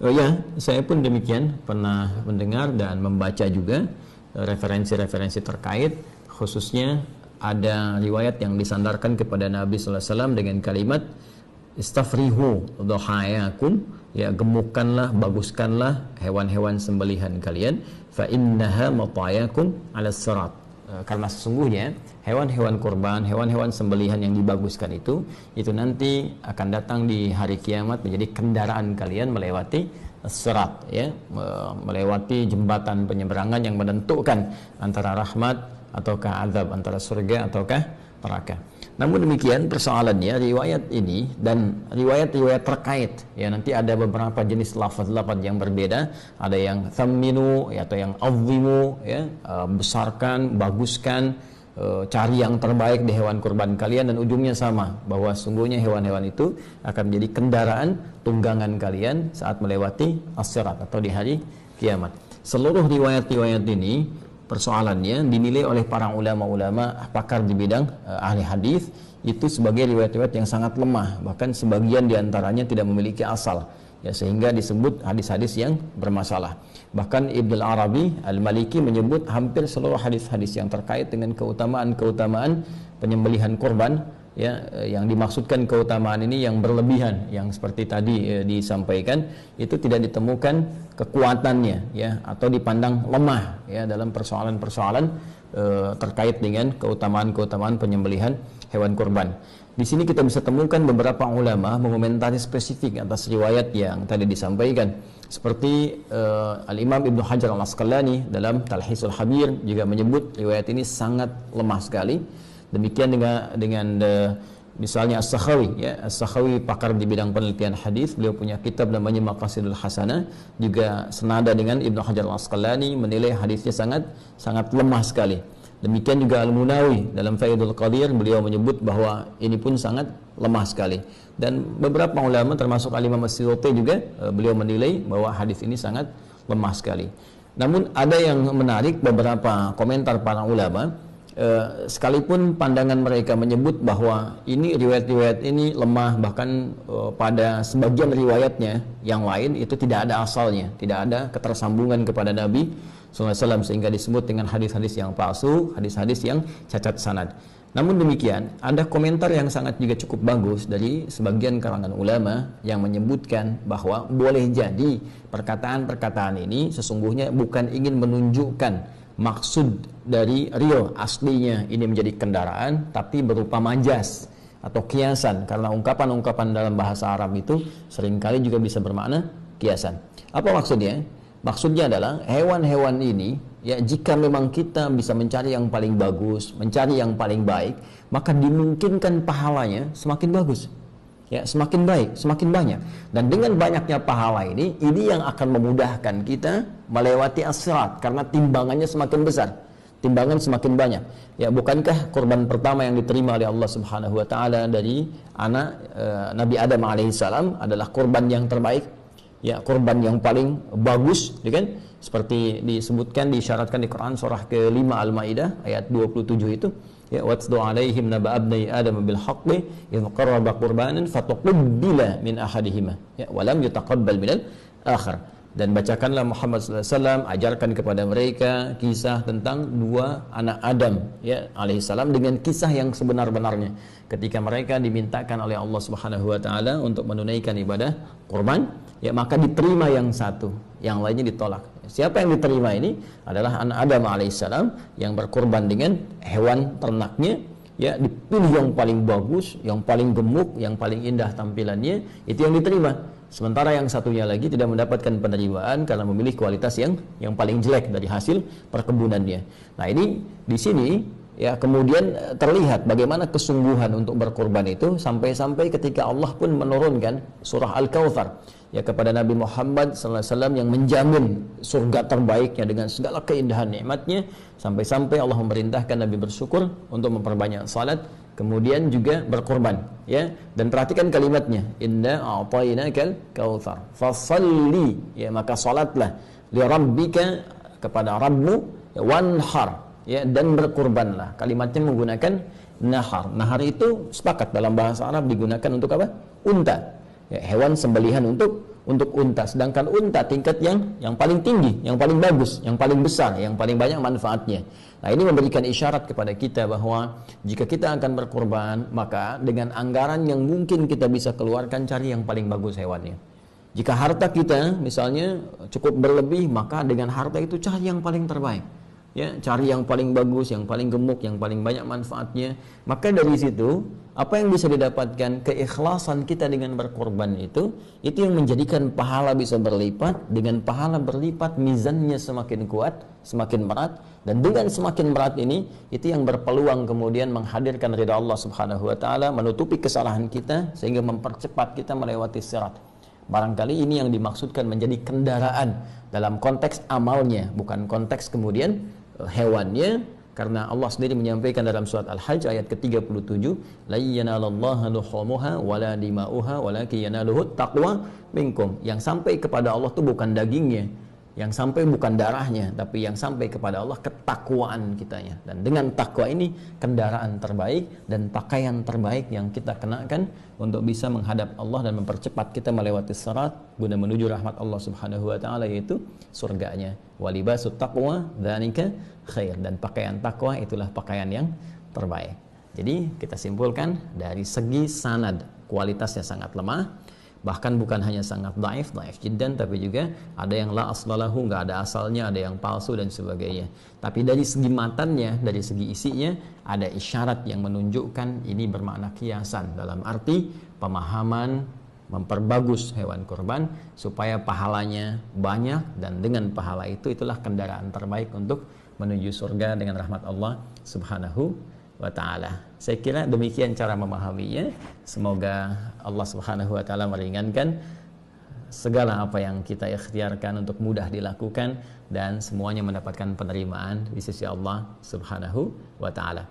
Oh ya, saya pun demikian pernah mendengar dan membaca juga referensi-referensi terkait, khususnya ada riwayat yang disandarkan kepada Nabi sallallahu alaihi wasallam dengan kalimat istafrihu dhahayakum, ya gemukkanlah, baguskanlah hewan-hewan sembelihan kalian, fa innaha matayakum 'ala sirat. Karena sesungguhnya hewan-hewan kurban, hewan-hewan sembelihan yang dibaguskan itu nanti akan datang di hari kiamat menjadi kendaraan kalian melewati sirat, ya, melewati jembatan penyeberangan yang menentukan antara rahmat ataukah azab, antara surga ataukah neraka. Namun demikian persoalannya, riwayat ini dan riwayat-riwayat terkait, ya, nanti ada beberapa jenis lafaz-lafaz yang berbeda, ada yang thamminu, ya, atau yang azimu, ya, besarkan, baguskan, cari yang terbaik di hewan kurban kalian, dan ujungnya sama, bahwa sungguhnya hewan-hewan itu akan menjadi kendaraan tunggangan kalian saat melewati as-sirat atau di hari kiamat. Seluruh riwayat-riwayat ini persoalannya dinilai oleh para ulama-ulama pakar di bidang ahli hadis itu sebagai riwayat-riwayat yang sangat lemah, bahkan sebagian diantaranya tidak memiliki asal, ya, sehingga disebut hadis-hadis yang bermasalah. Bahkan Ibnu Arabi Al-Maliki menyebut hampir seluruh hadis-hadis yang terkait dengan keutamaan-keutamaan penyembelihan kurban, ya, yang dimaksudkan keutamaan ini yang berlebihan, yang seperti tadi disampaikan, itu tidak ditemukan kekuatannya, ya, atau dipandang lemah, ya, dalam persoalan-persoalan terkait dengan keutamaan-keutamaan penyembelihan hewan kurban. Di sini kita bisa temukan beberapa ulama mengomentari spesifik atas riwayat yang tadi disampaikan, seperti Al-Imam Ibnu Hajar Al-Asqalani dalam Talhisul Habir juga menyebut riwayat ini sangat lemah sekali. Demikian dengan misalnya As-Sakhawi, ya, As-Sakhawi pakar di bidang penelitian hadis, beliau punya kitab namanya Maqasidul Hasanah, juga senada dengan Ibnu Hajar Al-Asqalani, menilai hadisnya sangat lemah sekali. Demikian juga Al-Munawi dalam Faidul Qadir, beliau menyebut bahwa ini pun sangat lemah sekali. Dan beberapa ulama termasuk Al-Imam As-Suyuti juga beliau menilai bahwa hadis ini sangat lemah sekali. Namun ada yang menarik, beberapa komentar para ulama, sekalipun pandangan mereka menyebut bahwa ini riwayat-riwayat ini lemah, bahkan pada sebagian riwayatnya yang lain itu tidak ada asalnya, tidak ada ketersambungan kepada Nabi SAW, sehingga disebut dengan hadis-hadis yang palsu, hadis-hadis yang cacat sanad. Namun demikian, ada komentar yang sangat juga cukup bagus dari sebagian kalangan ulama yang menyebutkan bahwa boleh jadi perkataan-perkataan ini sesungguhnya bukan ingin menunjukkan maksud dari real aslinya ini menjadi kendaraan, tapi berupa majas atau kiasan, karena ungkapan-ungkapan dalam bahasa Arab itu seringkali juga bisa bermakna kiasan. Apa maksudnya? Maksudnya adalah hewan-hewan ini, ya, jika memang kita bisa mencari yang paling bagus, mencari yang paling baik, maka dimungkinkan pahalanya semakin bagus, ya, semakin baik, semakin banyak. Dan dengan banyaknya pahala ini yang akan memudahkan kita melewati as-sirat, karena timbangannya semakin besar, timbangan semakin banyak. Ya, bukankah korban pertama yang diterima oleh Allah Subhanahu wa taala dari anak Nabi Adam alaihissalam adalah korban yang terbaik? Ya, korban yang paling bagus, kan? Seperti disebutkan, disyaratkan di Quran surah ke-5 Al-Maidah ayat 27 itu, ya, watlu alaihim naba abnai adam bil haqqi idh qarraba qurbanan fatuqbila min ahadihima, ya, wa lam yutaqabbal minal akhar. Dan bacakanlah Muhammad sallallahu alaihi wasallam, ajarkan kepada mereka kisah tentang dua anak Adam, ya, alaihissalam, dengan kisah yang sebenar-benarnya ketika mereka dimintakan oleh Allah Subhanahu wa taala untuk menunaikan ibadah kurban, ya, maka diterima yang satu, yang lainnya ditolak. Siapa yang diterima ini adalah anak Adam alaihissalam yang berkorban dengan hewan ternaknya, ya, dipilih yang paling bagus, yang paling gemuk, yang paling indah tampilannya, itu yang diterima. Sementara yang satunya lagi tidak mendapatkan penerimaan karena memilih kualitas yang paling jelek dari hasil perkebunannya. Nah, ini di sini, ya, kemudian terlihat bagaimana kesungguhan untuk berkorban itu, sampai-sampai ketika Allah pun menurunkan surah Al-Kautsar, ya, kepada Nabi Muhammad SAW yang menjamin surga terbaiknya dengan segala keindahan nikmatnya, sampai-sampai Allah memerintahkan Nabi bersyukur untuk memperbanyak salat, kemudian juga berkorban, ya. Dan perhatikan kalimatnya, inna a'tainakal kautsar fasalli, ya, maka salatlah li rabbika, kepada Rabbmu, ya, wanhar, ya, dan berkorbanlah. Kalimatnya menggunakan nahar. Nahar itu sepakat dalam bahasa Arab digunakan untuk apa? Unta, ya, hewan sembelihan untuk untuk unta, sedangkan unta tingkat yang paling tinggi, yang paling bagus, yang paling besar, yang paling banyak manfaatnya. Nah, ini memberikan isyarat kepada kita bahwa jika kita akan berkorban, maka dengan anggaran yang mungkin kita bisa keluarkan, cari yang paling bagus hewannya. Jika harta kita misalnya cukup berlebih, maka dengan harta itu cari yang paling terbaik. Ya, cari yang paling bagus, yang paling gemuk, yang paling banyak manfaatnya. Maka dari situ, apa yang bisa didapatkan? Keikhlasan kita dengan berkorban itu yang menjadikan pahala bisa berlipat. Dengan pahala berlipat, mizannya semakin kuat, semakin berat, dan dengan semakin berat ini, itu yang berpeluang kemudian menghadirkan ridha Allah Subhanahu wa taala, menutupi kesalahan kita sehingga mempercepat kita melewati sirat. Barangkali ini yang dimaksudkan menjadi kendaraan dalam konteks amalnya, bukan konteks kemudian hewannya, karena Allah sendiri menyampaikan dalam surat Al-Hajj ayat ke-37, la yanalallaha luhumuha wala dima'uha walakin yanaluhu taqwa minkum. Yang sampai kepada Allah itu bukan dagingnya, yang sampai bukan darahnya, tapi yang sampai kepada Allah ketakwaan kitanya. Dan dengan takwa ini kendaraan terbaik dan pakaian terbaik yang kita kenakan untuk bisa menghadap Allah dan mempercepat kita melewati sirat guna menuju rahmat Allah Subhanahu wa taala, yaitu surganya. Walibasut taqwa dzalika khair, dan pakaian takwa itulah pakaian yang terbaik. Jadi kita simpulkan dari segi sanad kualitasnya sangat lemah. Bahkan bukan hanya sangat daif jiddan, tapi juga ada yang la aslalahu, nggak ada asalnya, ada yang palsu dan sebagainya. Tapi dari segi matannya, dari segi isinya, ada isyarat yang menunjukkan ini bermakna kiasan, dalam arti pemahaman memperbagus hewan kurban supaya pahalanya banyak, dan dengan pahala itu itulah kendaraan terbaik untuk menuju surga dengan rahmat Allah Subhanahu wa ta'ala. Saya kira demikian cara memahaminya. Semoga Allah Subhanahu wa ta'ala meringankan segala apa yang kita ikhtiarkan untuk mudah dilakukan, dan semuanya mendapatkan penerimaan di sisi Allah Subhanahu wa ta'ala.